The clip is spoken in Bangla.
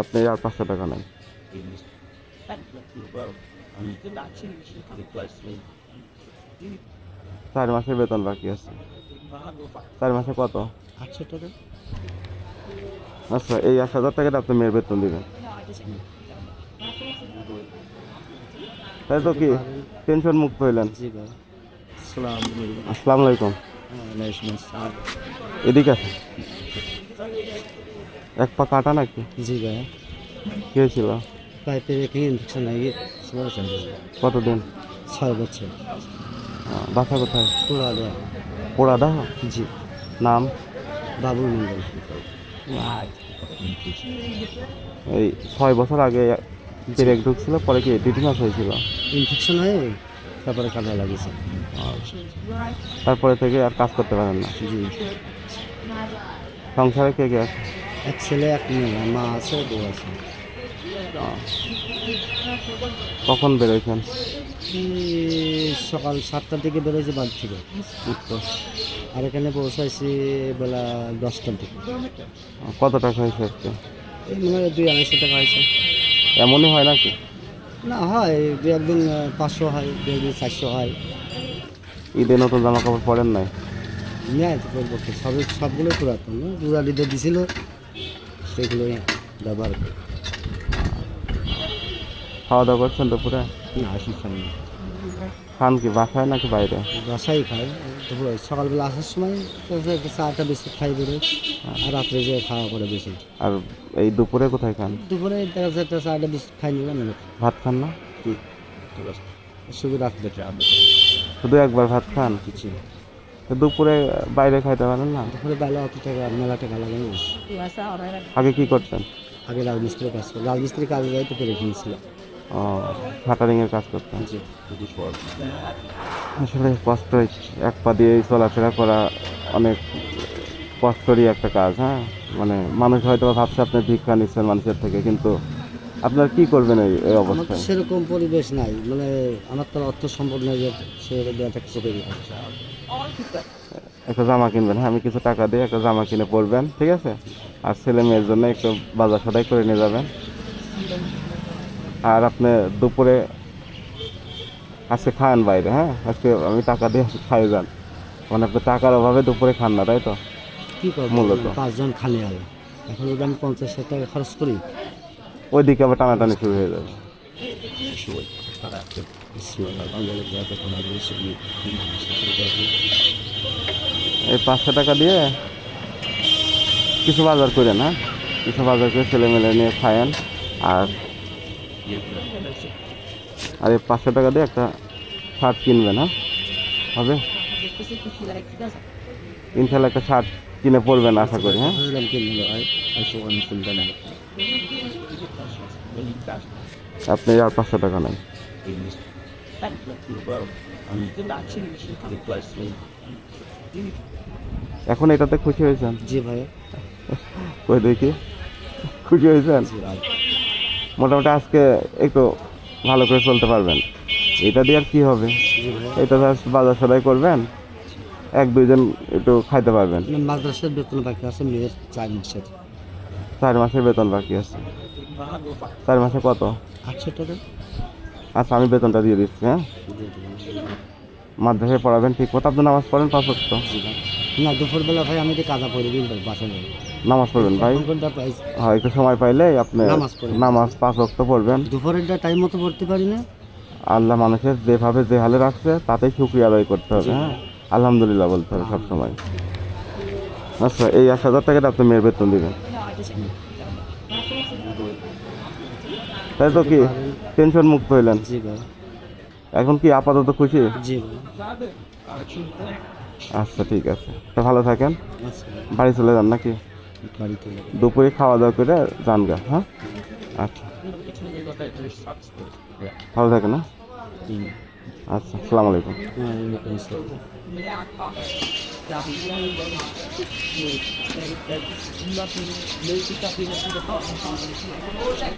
আপনি আর 500 টাকা নেন। 4 মাসের বেতন বাকি আছে। 4 মাসে কত? 800 টাকা। আচ্ছা, এই 8,000 টাকাটা আপনি মেয়ের বেতন দিবেন, তাই তো? কি টেনশন মুক্ত হইলেন? জি ভাই। আসসালামু আলাইকুম। এদিকে আছে, এক পা কাটা নাকি? জি ভাই। কি হয়েছিল? পাইপে রেখে ইনফেকশন লাগে। কতদিন? 6 বছর। বাসা কোথায়? পুরাদা। পোড়াদা। জি। নাম? বাবুল মন্ডল। এই 6 বছর আগে পেরেক ঢুকছিল, পরে কি টিটিনাস হয়েছিল? ইনফেকশন হয়ে তারপরে কাটা লাগিয়েছে। তারপরে থেকে আর কাজ করতে পারেন না? জি। সংসারে কে কে আছে? এক ছেলে এক মেয়ে, মা আছে, বউ আছে। কখন বেরোইছেন? সকাল 7টার দিকে বেরোয়েছে বাড়ি থেকে। আর এখানে পৌঁছাইছি বেলা 10টার দিকে। কত টাকা হয়েছে আজকে? এই মনে হয় 200-250 টাকা হয়েছে। এমনই হয় নাকি? না, হয় 2 একদিন 500 হয়, 2 একদিন 400 হয়। ঈদে নতুন জামা কাপড় পরেন নাই? নেয় তো করবো কি, সবগুলোই পুরাতন। রোজার ঈদে দিছিল, সেগুলোই ব্যবহার করি। খাওয়া দাওয়া করছেন দুপুরে? না, এখন খাই না। খান কি বাসায় নাকি বাইরে? বাসাই খাই। দুপুরে সকালবেলা আসার সময় একটা চাটা বেশি খাই বেরোয়, আর রাত্রে যে খাওয়া করে বেশি। আর এই দুপুরে কোথায় খান? দুপুরে দেখা যাচ্ছে একটা চাটা বেশি খাই নিলাম। ভাত খান না? শুধু রাত্রে শুধু একবার ভাত খান? কিছু তো দুপুরে বাইরে খাইতে পারেন না? দুপুরে বেলা অত টাকা, মেলা টাকা লাগে না। আগে কি করতেন? আগে রাজমিস্ত্রির কাজ করে, রাজমিস্ত্রির কাজে যাইতে পেরে কিনেছিল। ও, শাটারিং এর কাজ করতেন। জি। আসলে কষ্ট, এক পা দিয়ে চলাফেরা করা অনেক কষ্টরই একটা কাজ। হ্যাঁ, মানে মানুষ হয়তো ভাবছে আপনি ভিক্ষা নিচ্ছেন মানুষের থেকে, কিন্তু আপনার কি করবেন এই আমার তো অবস্থায়? সেরকম পরিবেশ নাই, মানে আমার তো অর্থ সম্পদ নেই যে সেরকম একটা কিছু করি। একটা জামা কিনবেন, হ্যাঁ, আমি কিছু টাকা দিয়ে একটা জামা কিনে পরবেন, ঠিক আছে? আর ছেলে মেয়ের জন্য একটু বাজার সদাই করে নিয়ে যাবেন। আর আপনি দুপুরে আজকে খান বাইরে, হ্যাঁ, আজকে আমি টাকা দিয়ে খাই যান, মানে আপনি টাকার অভাবে দুপুরে খান না, তাই তো? কী করবো, মূলত 5 জন খালি আলো। এখন যদি আমি 50,000 টাকা খরচ করি, ওইদিকে আবার টানাটানি শুরু হয়ে যাবে। এই 500 টাকা দিয়ে কিছু বাজার করেন, হ্যাঁ, কিছু বাজার করে ছেলে মেলে নিয়ে খায়েন। আর এই 500 টাকা দিয়ে একটা শার্ট কিনবেন, হ্যাঁ, হবে ইনশাল্লাহ। একটা শার্ট কিনে পরবেন আশা করি, হ্যাঁ। আপনি আর 500 টাকা নেন। এখন এটাতে খুশি হয়েছেন? জি ভাই। কই দেখি, খুশি হয়েছেন? মোটামুটি আজকে একটু ভালো করে চলতে পারবেন। এটা দিয়ে আর কি হবে? এটা জাস্ট বাজার সদাই করবেন, 1-2 জন একটু খাইতে পারবেন। মাদ্রাসার বেতন বাকি আছে মেয়ের 4 মাসের। 4 মাসের বেতন বাকি আছে। 4 মাসে কত? 800 টাকা। আচ্ছা, আমি বেতনটা দিয়ে দিচ্ছি, হ্যাঁ। মাদ্রাসায় পড়াবেন ঠিক মতো? আপনি নামাজ পড়েন 5 ওয়াক্ত? না, দুপুরবেলা ভাই আমি তো কাদা পড়ে দিন বাসায় যাই। নামাজ পড়বেন ভাই? হ্যাঁ, একটু সময় পাইলে আপনি নামাজ 5 ওয়াক্ত পড়বেন। দুপুরেরটা টাইম মতো পড়তে পারি না। আল্লাহ মানুষের যেভাবে যে হালে রাখছে তাতেই শুকরিয়া আদায় করতে হবে, হ্যাঁ, আলহামদুলিল্লাহ বলতে হবে সবসময়। আচ্ছা, এই 8,000 টাকাটা আপনি মেয়ের বেতন দিবেন, তাই তো? কি টেনশন মুক্ত হইলেন? জি ভাই। এখন কি আপাতত খুশি? জি। আচ্ছা, ঠিক আছে, তা ভালো থাকেন। আচ্ছা, বাড়ি চলে যান নাকি? বাড়িতে দুপুরে খাওয়া দাওয়া করে যান গা, হ্যাঁ। আচ্ছা, ভালো থাকেন, হ্যাঁ। আচ্ছা, আসসালামু আলাইকুম। হ্যাঁ।